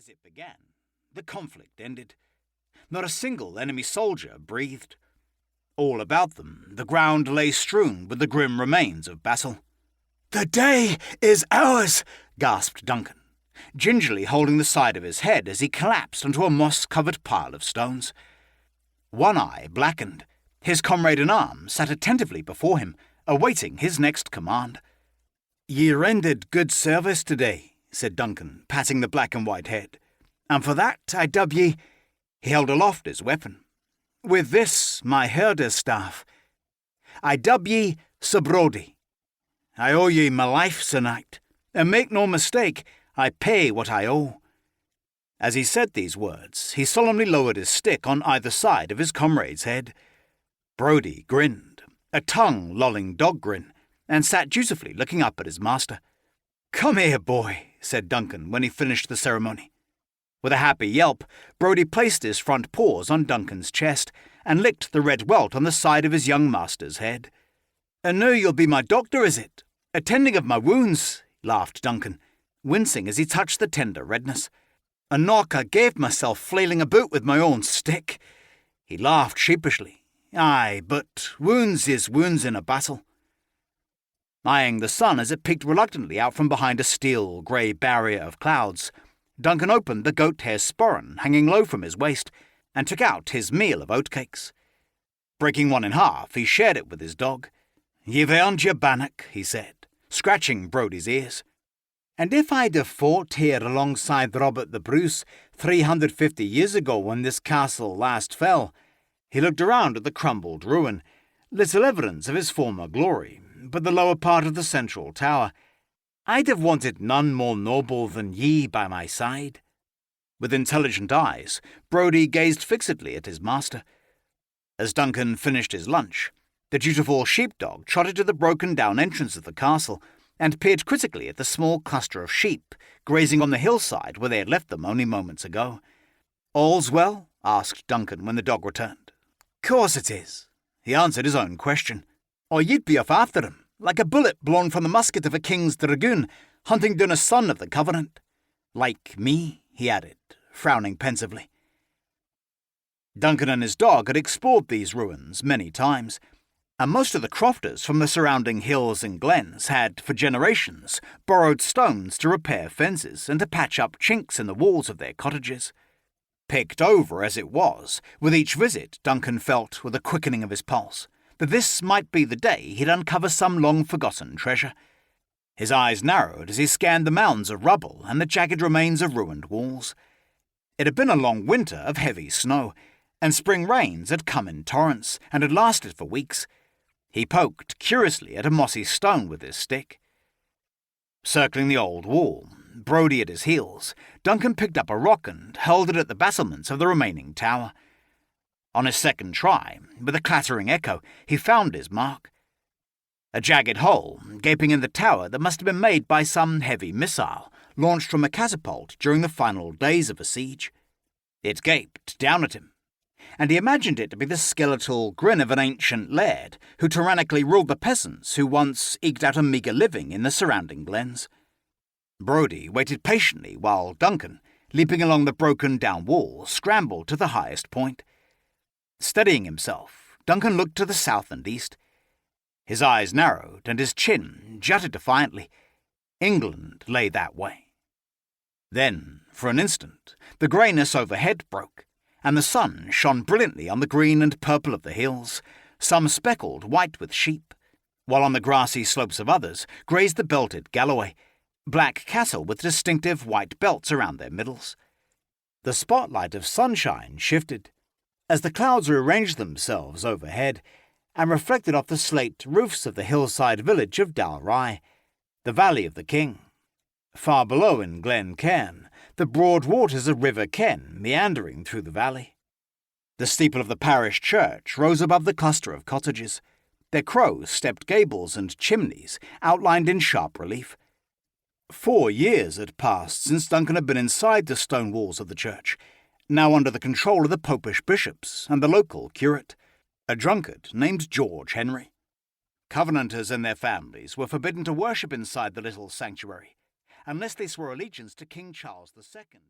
As it began, the conflict ended. Not a single enemy soldier breathed. All about them, the ground lay strewn with the grim remains of battle. "The day is ours," gasped Duncan, gingerly holding the side of his head as he collapsed onto a moss-covered pile of stones. One eye blackened. His comrade-in-arms sat attentively before him, awaiting his next command. "Ye rendered good service today," said Duncan, patting the black-and-white head. "And for that I dub ye—" He held aloft his weapon. "With this, my herder's staff, I dub ye Sir Brodie. I owe ye my life, Sir Knight, and make no mistake, I pay what I owe." As he said these words, he solemnly lowered his stick on either side of his comrade's head. Brodie grinned, a tongue-lolling dog grin, and sat dutifully looking up at his master. "Come here, boy," said Duncan when he finished the ceremony. With a happy yelp, Brodie placed his front paws on Duncan's chest and licked the red welt on the side of his young master's head. "And now you'll be my doctor, is it? Attending of my wounds," laughed Duncan, wincing as he touched the tender redness. "A knock I gave myself flailing about with my own stick." He laughed sheepishly. "Aye, but wounds is wounds in a battle." Eyeing the sun as it peeked reluctantly out from behind a steel grey barrier of clouds, Duncan opened the goat-hair sporran hanging low from his waist and took out his meal of oatcakes. Breaking one in half, he shared it with his dog. "You've earned your bannock," he said, scratching Brodie's ears. "And if I'd have fought here alongside Robert the Bruce 350 years ago when this castle last fell," he looked around at the crumbled ruin, little evidence of his former glory, but the lower part of the central tower, "I'd have wanted none more noble than ye by my side." With intelligent eyes, Brodie gazed fixedly at his master. As Duncan finished his lunch, the dutiful sheepdog trotted to the broken-down entrance of the castle and peered critically at the small cluster of sheep grazing on the hillside where they had left them only moments ago. "All's well?" asked Duncan when the dog returned. "Course it is," he answered his own question. "Or you'd be off after him, like a bullet blown from the musket of a king's dragoon, hunting down a son of the Covenant. Like me," he added, frowning pensively. Duncan and his dog had explored these ruins many times, and most of the crofters from the surrounding hills and glens had, for generations, borrowed stones to repair fences and to patch up chinks in the walls of their cottages. Picked over as it was, with each visit Duncan felt, with a quickening of his pulse, that this might be the day he'd uncover some long-forgotten treasure. His eyes narrowed as he scanned the mounds of rubble and the jagged remains of ruined walls. It had been a long winter of heavy snow, and spring rains had come in torrents and had lasted for weeks. He poked curiously at a mossy stone with his stick. Circling the old wall, Brodie at his heels, Duncan picked up a rock and hurled it at the battlements of the remaining tower. On his second try, with a clattering echo, he found his mark. A jagged hole, gaping in the tower that must have been made by some heavy missile, launched from a catapult during the final days of a siege. It gaped down at him, and he imagined it to be the skeletal grin of an ancient laird who tyrannically ruled the peasants who once eked out a meagre living in the surrounding glens. Brodie waited patiently while Duncan, leaping along the broken-down wall, scrambled to the highest point. Steadying himself, Duncan looked to the south and east. His eyes narrowed and his chin jutted defiantly. England lay that way. Then, for an instant, the greyness overhead broke, and the sun shone brilliantly on the green and purple of the hills, some speckled white with sheep, while on the grassy slopes of others grazed the belted Galloway, black cattle with distinctive white belts around their middles. The spotlight of sunshine shifted, as the clouds rearranged themselves overhead and reflected off the slate roofs of the hillside village of Dalry, the Valley of the King. Far below in Glen Cairn, the broad waters of River Ken meandering through the valley. The steeple of the parish church rose above the cluster of cottages, their crow-stepped gables and chimneys outlined in sharp relief. 4 years had passed since Duncan had been inside the stone walls of the church, now under the control of the popish bishops and the local curate, a drunkard named George Henry. Covenanters and their families were forbidden to worship inside the little sanctuary, unless they swore allegiance to King Charles II.